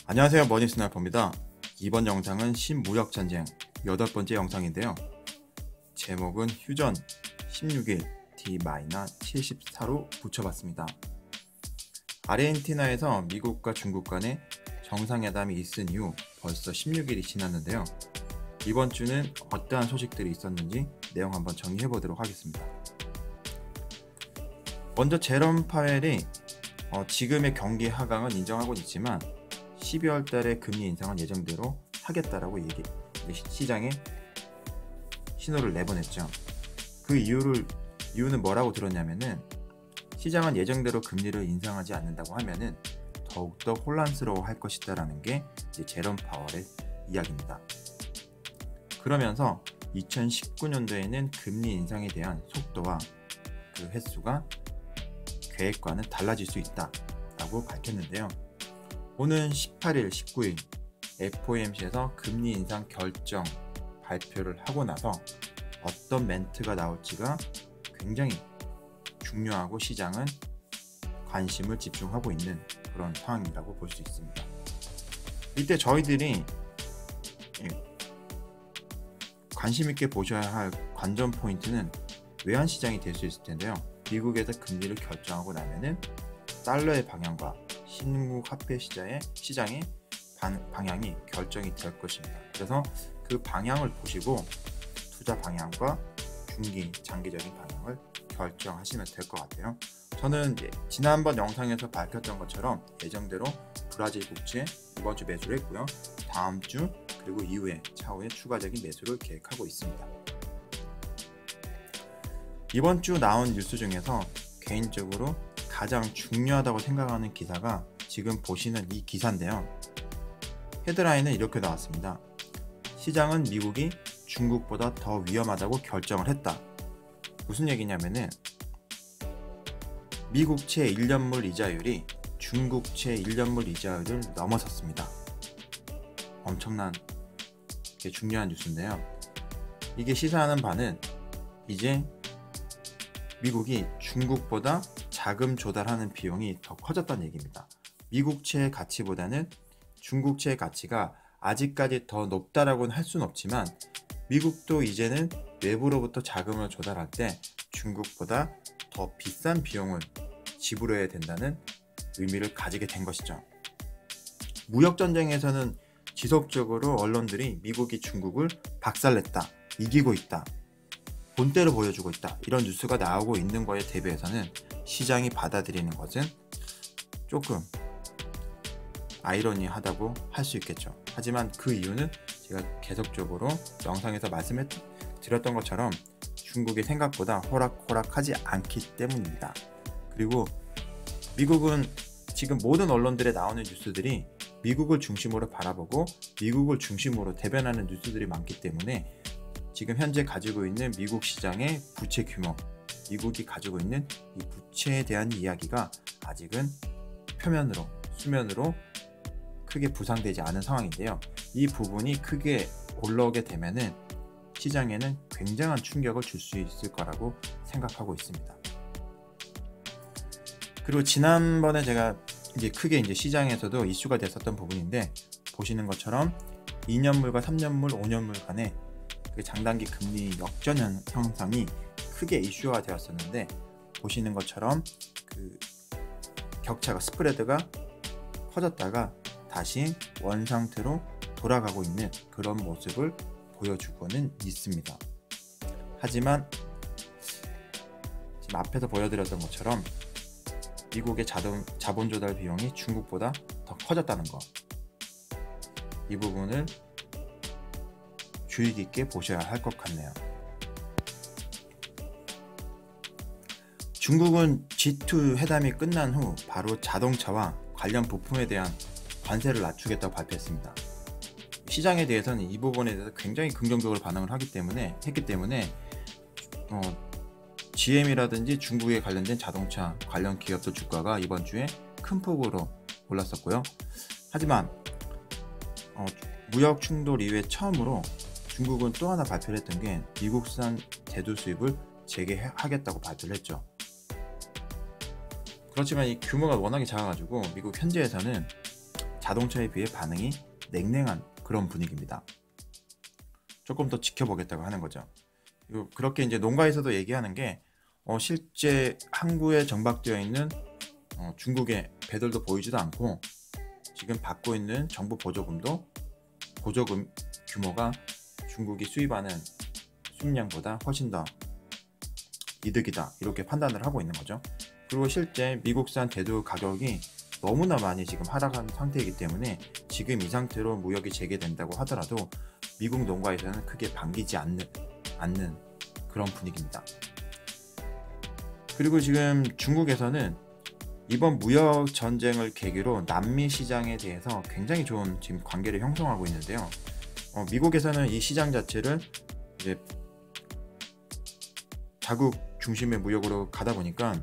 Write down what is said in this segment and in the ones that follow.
안녕하세요, 머니스나이퍼입니다. 이번 영상은 신무역전쟁 8번째 영상인데요. 제목은 휴전 16일 D-74로 붙여봤습니다. 아르헨티나에서 미국과 중국 간의 정상회담이 있은 이후 벌써 16일이 지났는데요. 이번 주는 어떠한 소식들이 있었는지 내용 한번 정리해보도록 하겠습니다. 먼저 제롬 파웰이 지금의 경기 하강은 인정하고 있지만 12월 달에 금리 인상은 예정대로 하겠다라고 시장에 신호를 내보냈죠. 그 이유는 뭐라고 들었냐면은 시장은 예정대로 금리를 인상하지 않는다고 하면은 더욱더 혼란스러워 할 것이다라는 게 제롬 파월의 이야기입니다. 그러면서 2019년도에는 금리 인상에 대한 속도와 그 횟수가 계획과는 달라질 수 있다라고 밝혔는데요. 오는 18일, 19일 FOMC에서 금리 인상 결정 발표를 하고 나서 어떤 멘트가 나올지가 굉장히 중요하고 시장은 관심을 집중하고 있는 그런 상황이라고 볼 수 있습니다. 이때 저희들이 관심 있게 보셔야 할 관전 포인트는 외환시장이 될 수 있을 텐데요. 미국에서 금리를 결정하고 나면은 달러의 방향과 신흥국 화폐 시장의 방향이 결정이 될 것입니다. 그래서 그 방향을 보시고 투자 방향과 중기, 장기적인 방향을 결정하시면 될 것 같아요. 저는 지난번 영상에서 밝혔던 것처럼 예정대로 브라질 국채 이번 주 매수를 했고요. 다음 주 그리고 차후에 추가적인 매수를 계획하고 있습니다. 이번 주 나온 뉴스 중에서 개인적으로 가장 중요하다고 생각하는 기사가 지금 보시는 이 기사인데요. 헤드라인은 이렇게 나왔습니다. 시장은 미국이 중국보다 더 위험하다고 결정을 했다. 무슨 얘기냐면은 미국채 1년물 이자율이 중국채 1년물 이자율을 넘어섰습니다. 엄청난 중요한 뉴스인데요. 이게 시사하는 바는 이제 미국이 중국보다 자금 조달하는 비용이 더 커졌다는 얘기입니다. 미국채의 가치보다는 중국채의 가치가 아직까지 더 높다라고는 할 수는 없지만 미국도 이제는 외부로부터 자금을 조달할 때 중국보다 더 비싼 비용을 지불해야 된다는 의미를 가지게 된 것이죠. 무역전쟁에서는 지속적으로 언론들이 미국이 중국을 박살냈다, 이기고 있다, 본때를 보여주고 있다 이런 뉴스가 나오고 있는 거에 대비해서는 시장이 받아들이는 것은 조금 아이러니하다고 할 수 있겠죠. 하지만 그 이유는 제가 계속적으로 영상에서 말씀해 드렸던 것처럼 중국이 생각보다 호락호락하지 않기 때문입니다. 그리고 미국은 지금 모든 언론들에 나오는 뉴스들이 미국을 중심으로 바라보고 미국을 중심으로 대변하는 뉴스들이 많기 때문에 지금 현재 가지고 있는 미국 시장의 부채 규모, 미국이 가지고 있는 이 부채에 대한 이야기가 아직은 수면으로 크게 부상되지 않은 상황인데요. 이 부분이 크게 올라오게 되면은 시장에는 굉장한 충격을 줄 수 있을 거라고 생각하고 있습니다. 그리고 지난번에 제가 크게 시장에서도 이슈가 됐었던 부분인데 보시는 것처럼 2년물과 3년물, 5년물 간의 그 장단기 금리 역전 현상이 크게 이슈화 되었었는데 보시는 것처럼 그 격차가 스프레드가 커졌다가 다시 원상태로 돌아가고 있는 그런 모습을 보여주고는 있습니다. 하지만 지금 앞에서 보여드렸던 것처럼 미국의 자본 조달 비용이 중국보다 더 커졌다는 거, 이 부분을 주의 깊게 보셔야 할 것 같네요. 중국은 G2 회담이 끝난 후 바로 자동차와 관련 부품에 대한 관세를 낮추겠다고 발표했습니다. 시장에 대해서는 이 부분에 대해서 굉장히 긍정적으로 반응을 했기 때문에 GM이라든지 중국에 관련된 자동차 관련 기업들 주가가 이번 주에 큰 폭으로 올랐었고요. 하지만 무역 충돌 이후에 처음으로 중국은 또 하나 발표를 했던 게 미국산 대두 수입을 재개하겠다고 발표를 했죠. 그렇지만 이 규모가 워낙에 작아가지고 미국 현지에서는 자동차에 비해 반응이 냉랭한 그런 분위기입니다. 조금 더 지켜보겠다고 하는 거죠. 그렇게 이제 농가에서도 얘기하는 게 실제 항구에 정박되어 있는 중국의 배들도 보이지도 않고 지금 받고 있는 정부 보조금도 보조금 규모가 중국이 수입하는 수입량보다 훨씬 더 이득이다, 이렇게 판단을 하고 있는 거죠. 그리고 실제 미국산 대두 가격이 너무나 많이 지금 하락한 상태이기 때문에 지금 이 상태로 무역이 재개된다고 하더라도 미국 농가에서는 크게 반기지 않는 그런 분위기입니다. 그리고 지금 중국에서는 이번 무역 전쟁을 계기로 남미 시장에 대해서 굉장히 좋은 지금 관계를 형성하고 있는데요. 미국에서는 이 시장 자체를 이제 자국 중심의 무역으로 가다 보니까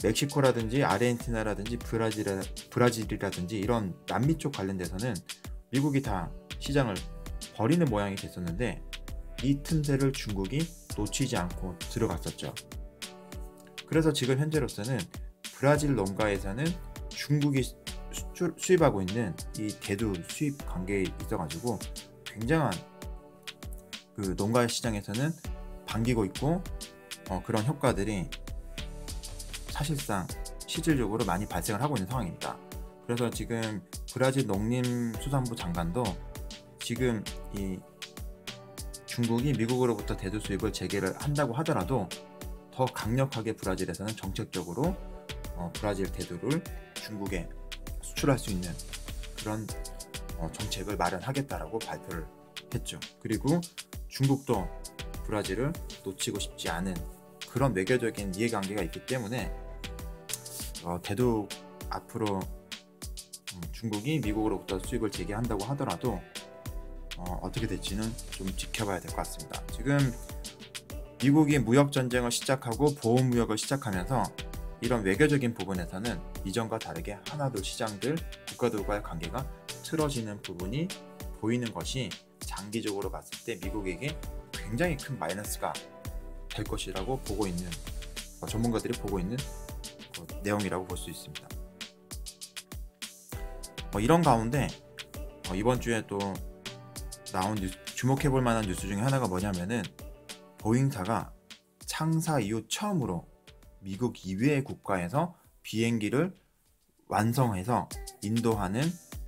멕시코라든지 아르헨티나라든지 브라질이라든지 이런 남미 쪽 관련돼서는 미국이 다 시장을 버리는 모양이 됐었는데 이 틈새를 중국이 놓치지 않고 들어갔었죠. 그래서 지금 현재로서는 브라질 농가에서는 중국이 수입하고 있는 이 대두 수입 관계에 있어가지고 굉장한 그 농가 시장에서는 반기고 있고 그런 효과들이 사실상 실질적으로 많이 발생을 하고 있는 상황입니다. 그래서 지금 브라질 농림수산부 장관도 지금 이 중국이 미국으로부터 대두 수입을 재개를 한다고 하더라도 더 강력하게 브라질에서는 정책적으로 브라질 대두를 중국에 수출할 수 있는 그런 정책을 마련하겠다라고 발표를 했죠. 그리고 중국도 브라질을 놓치고 싶지 않은 그런 외교적인 이해관계가 있기 때문에 대두 앞으로 중국이 미국으로부터 수입을 재개한다고 하더라도 어떻게 될지는 좀 지켜봐야 될 것 같습니다. 지금 미국이 무역전쟁을 시작하고 보호무역을 시작하면서 이런 외교적인 부분에서는 이전과 다르게 하나둘 시장들, 국가들과의 관계가 틀어지는 부분이 보이는 것이 장기적으로 봤을 때 미국에게 굉장히 큰 마이너스가 될 것이라고 보고 있는 전문가들이 보고 있는 내용이라고 볼 수 있습니다. 이런 가운데 이번 주에 또 나온 주목해볼 만한 뉴스 중에 하나가 뭐냐면은 보잉사가 창사 이후 처음으로 미국 이외의 국가에서 비행기를 완성해서 인도하는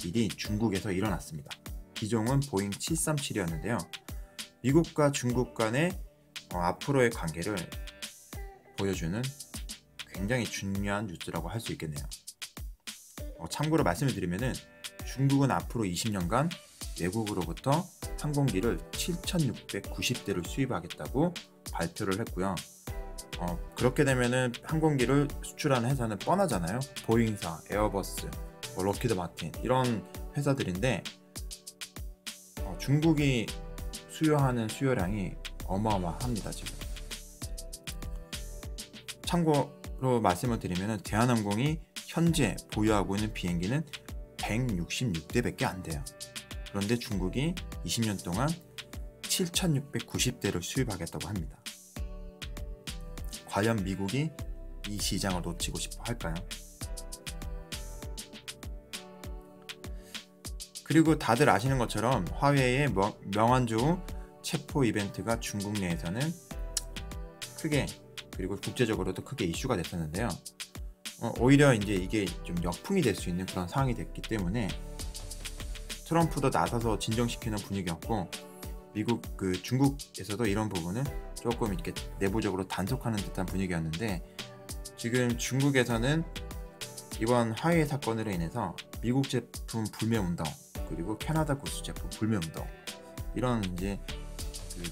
일이 중국에서 일어났습니다. 기종은 보잉 737이었는데요. 미국과 중국 간의 앞으로의 관계를 보여주는 굉장히 중요한 뉴스라고 할 수 있겠네요. 참고로 말씀을 드리면은 중국은 앞으로 20년간 외국으로부터 항공기를 7,690대를 수입하겠다고 발표를 했고요. 그렇게 되면은 항공기를 수출하는 회사는 뻔하잖아요. 보잉사, 에어버스, 럭히드 마틴 이런 회사들인데 중국이 수요하는 수요량이 어마어마합니다. 지금 참고로 말씀을 드리면은 대한항공이 현재 보유하고 있는 비행기는 166대밖에 안 돼요. 그런데 중국이 20년 동안 7,690대를 수입하겠다고 합니다. 과연 미국이 이 시장을 놓치고 싶어 할까요? 그리고 다들 아시는 것처럼 화웨이의 명안주 체포 이벤트가 중국 내에서는 크게, 그리고 국제적으로도 크게 이슈가 됐었는데요. 오히려 이제 이게 좀 역풍이 될 수 있는 그런 상황이 됐기 때문에 트럼프도 나서서 진정시키는 분위기였고, 미국 중국에서도 이런 부분은 조금 이렇게 내부적으로 단속하는 듯한 분위기였는데, 지금 중국에서는 이번 화웨이 사건으로 인해서 미국 제품 불매 운동, 그리고 캐나다 구스 제품 불매 운동, 이런 이제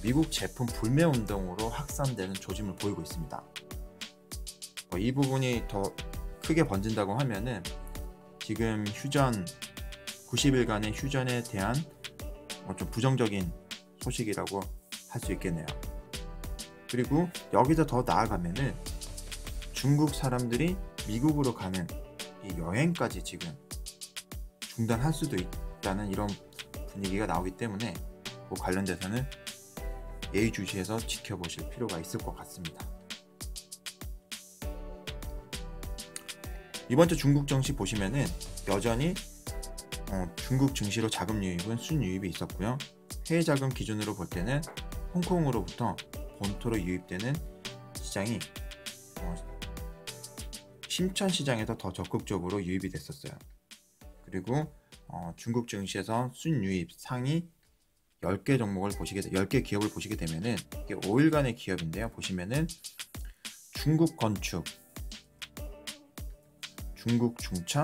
미국 제품 불매 운동으로 확산되는 조짐을 보이고 있습니다. 이 부분이 더 크게 번진다고 하면은 지금 휴전 90일간의 휴전에 대한 좀 부정적인 소식이라고 할 수 있겠네요. 그리고 여기서 더 나아가면은 중국 사람들이 미국으로 가는 이 여행까지 지금 중단할 수도 있다는 이런 분위기가 나오기 때문에 관련돼서는 예의주시해서 지켜보실 필요가 있을 것 같습니다. 이번 주 중국 정시 보시면은 여전히 중국 증시로 자금 유입은 순유입이 있었고요. 해외 자금 기준으로 볼 때는 홍콩으로부터 본토로 유입되는 시장이 심천 시장에서 더 적극적으로 유입이 됐었어요. 그리고 중국 증시에서 순유입 상위 10개 종목을 10개 기업을 보시게 되면은 이게 5일간의 기업인데요. 보시면은 중국 건축, 중국 중차,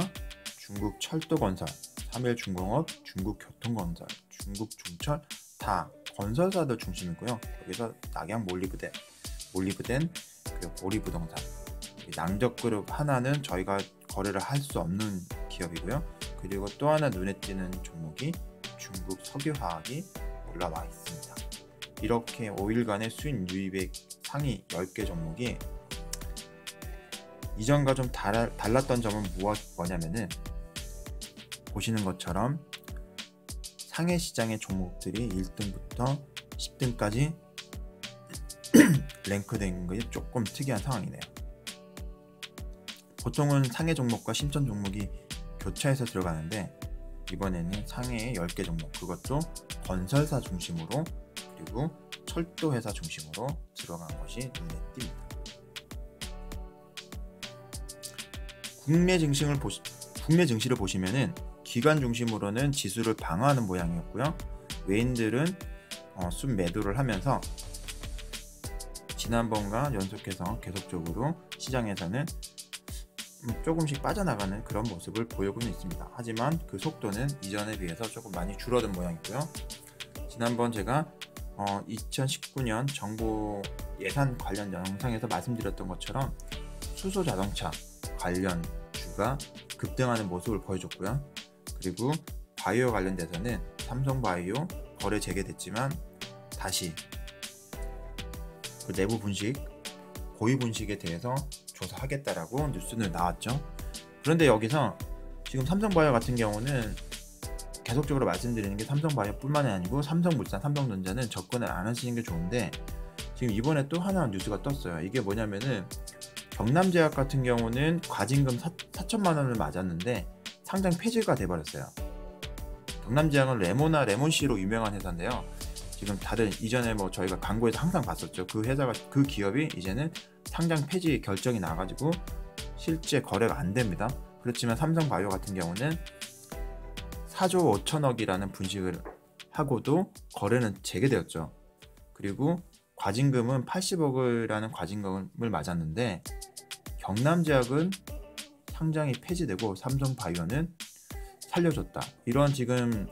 중국 철도건설, 3일중공업, 중국 교통건설, 중국 중철 다 건설사들 중심이고요. 여기서 낙양 몰리브덴 그리고 보리부동산, 낭적그룹 하나는 저희가 거래를 할 수 없는 기업이고요. 그리고 또 하나 눈에 띄는 종목이 중국 석유화학이 올라와 있습니다. 이렇게 5일간의 수익 유입액 상위 10개 종목이 이전과 좀 달랐던 점은 뭐냐면은 보시는 것처럼 상해 시장의 종목들이 1등부터 10등까지 랭크된 것이 조금 특이한 상황이네요. 보통은 상해 종목과 심천 종목이 교차해서 들어가는데 이번에는 상해의 10개 종목, 그것도 건설사 중심으로 그리고 철도회사 중심으로 들어간 것이 눈에 띕니다. 국내 증시를 보시면은 기관 중심으로는 지수를 방어하는 모양이었고요. 외인들은 순매도를 하면서 지난번과 연속해서 계속적으로 시장에서는 조금씩 빠져나가는 그런 모습을 보이고는 있습니다. 하지만 그 속도는 이전에 비해서 조금 많이 줄어든 모양이고요. 지난번 제가 2019년 정부 예산 관련 영상에서 말씀드렸던 것처럼 수소자동차 관련 주가 급등하는 모습을 보여줬고요. 그리고 바이오 관련돼서는 삼성바이오 거래 재개됐지만 다시 그 내부 분식, 고위 분식에 대해서 조사하겠다라고 뉴스는 나왔죠. 그런데 여기서 지금 삼성바이오 같은 경우는 계속적으로 말씀드리는 게 삼성바이오뿐만이 아니고 삼성물산, 삼성전자는 접근을 안 하시는 게 좋은데 지금 이번에 또 하나 뉴스가 떴어요. 이게 뭐냐면은 경남제약 같은 경우는 과징금 4천만 원을 맞았는데 상장 폐지가 돼버렸어요. 경남제약은 레몬씨로 유명한 회사인데요. 지금 다들 이전에 저희가 광고에서 항상 봤었죠. 그 회사가, 그 기업이 이제는 상장 폐지 결정이 나가지고 실제 거래가 안 됩니다. 그렇지만 삼성바이오 같은 경우는 4조 5천억이라는 분식을 하고도 거래는 재개되었죠. 그리고 과징금은 80억이라는 과징금을 맞았는데 경남제약은 상장이 폐지되고 삼성바이오는 살려줬다. 이런 지금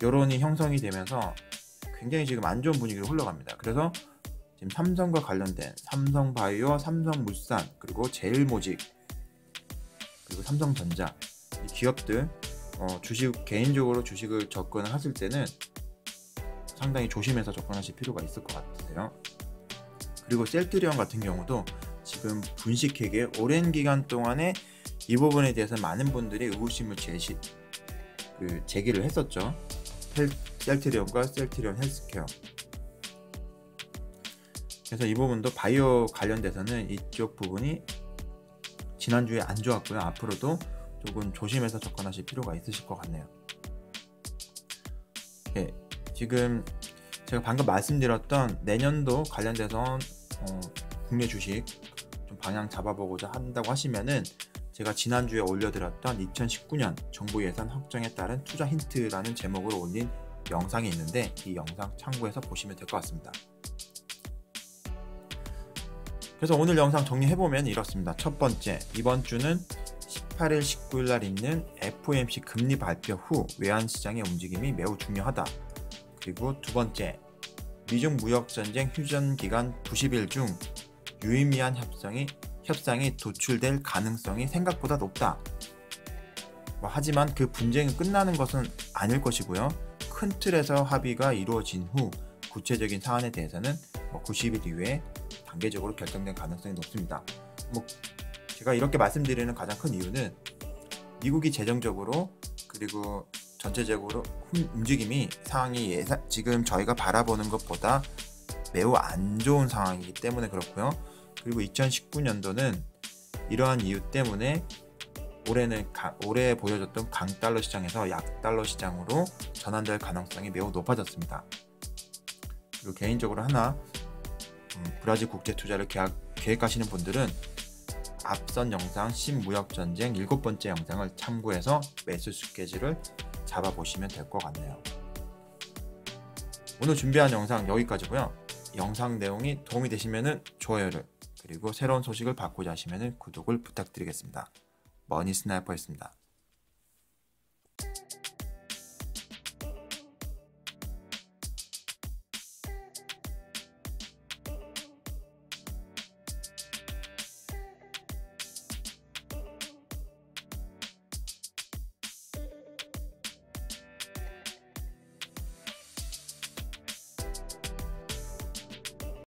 여론이 형성이 되면서 굉장히 지금 안 좋은 분위기로 흘러갑니다. 그래서 지금 삼성과 관련된 삼성바이오, 삼성물산, 그리고 제일모직, 그리고 삼성전자 이 기업들 개인적으로 주식을 접근을 하실 때는 상당히 조심해서 접근하실 필요가 있을 것 같으세요. 그리고 셀트리온 같은 경우도 지금 분식회계 오랜 기간 동안에 이 부분에 대해서 많은 분들이 의구심을 제기를 했었죠. 셀트리온과 셀트리온 헬스케어. 그래서 이 부분도 바이오 관련돼서는 이쪽 부분이 지난주에 안 좋았고요. 앞으로도 조금 조심해서 접근하실 필요가 있으실 것 같네요. 예, 지금 제가 방금 말씀드렸던 내년도 관련돼서 국내 주식 좀 방향 잡아보고자 한다고 하시면은 제가 지난주에 올려드렸던 2019년 정부 예산 확정에 따른 투자 힌트라는 제목으로 올린 영상이 있는데 이 영상 참고해서 보시면 될 것 같습니다. 그래서 오늘 영상 정리해보면 이렇습니다. 첫 번째, 이번 주는 18일, 19일 날 있는 FOMC 금리 발표 후 외환시장의 움직임이 매우 중요하다. 그리고 두 번째, 미중 무역전쟁 휴전기간 90일 중 유의미한 협상이 도출될 가능성이 생각보다 높다. 하지만 그 분쟁이 끝나는 것은 아닐 것이고요. 큰 틀에서 합의가 이루어진 후 구체적인 사안에 대해서는 90일 이후에 단계적으로 결정될 가능성이 높습니다. 제가 이렇게 말씀드리는 가장 큰 이유는 미국이 재정적으로 그리고 전체적으로 움직임이 상황이 지금 저희가 바라보는 것보다 매우 안 좋은 상황이기 때문에 그렇고요. 그리고 2019년도는 이러한 이유 때문에 올해 보여줬던 강달러 시장에서 약달러 시장으로 전환될 가능성이 매우 높아졌습니다. 그리고 개인적으로 브라질 국제 투자를 계획하시는 분들은 앞선 영상 신무역전쟁 7번째 영상을 참고해서 매수 스케줄을 잡아보시면 될 것 같네요. 오늘 준비한 영상 여기까지고요. 영상 내용이 도움이 되시면 좋아요를, 그리고 새로운 소식을 받고자 하시면 구독을 부탁드리겠습니다. 머니 스나이퍼였습니다.